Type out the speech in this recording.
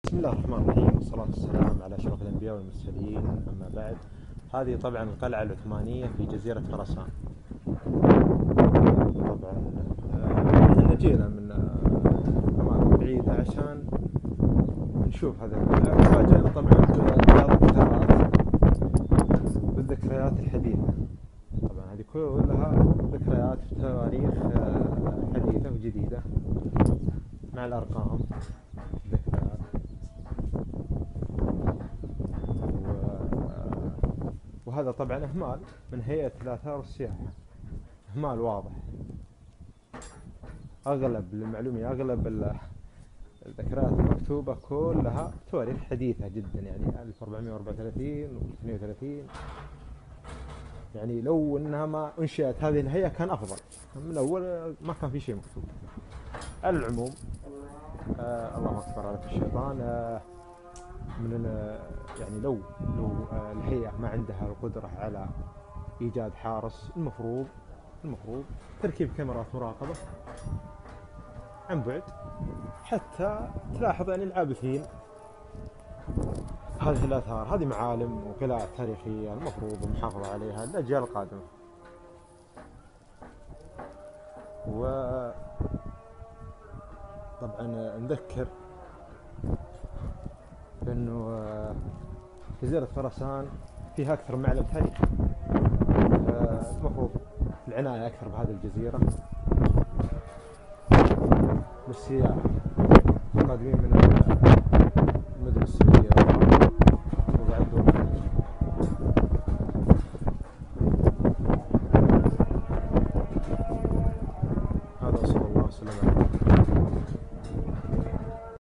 بسم الله الرحمن الرحيم، والصلاة والسلام على أشرف الأنبياء والمرسلين. أما بعد، هذه طبعا القلعة العثمانية في جزيرة خراسان. طبعا احنا جينا من أماكن بعيدة عشان نشوف هذا القلعة، وفاجأنا طبعا ببعض الكتابات بالذكريات الحديثة. طبعا هذه كلها ذكريات في تواريخ حديثة وجديدة مع الأرقام، الذكريات. وهذا طبعا إهمال من هيئة الآثار والسياحة، إهمال واضح. أغلب المعلومية، أغلب الذكريات المكتوبة كلها تواريخ حديثة جدا، يعني 1434 و 32. يعني لو إنها ما أنشئت هذه الهيئة كان أفضل، من الأول ما كان في شيء مكتوب. على العموم، الله أكبر على الشيطان. يعني لو الهيئة ما عندها القدرة على إيجاد حارس، المفروض تركيب كاميرات مراقبة عن بعد، حتى تلاحظ يعني العابثين هذه الآثار، هذه معالم وقلاع تاريخية المفروض المحافظة عليها للأجيال القادمة. وطبعا نذكر بأنه جزيرة خراسان فيها أكثر من معلم تاريخي، المفروض العناية أكثر بهذه الجزيرة للسياح القادمين من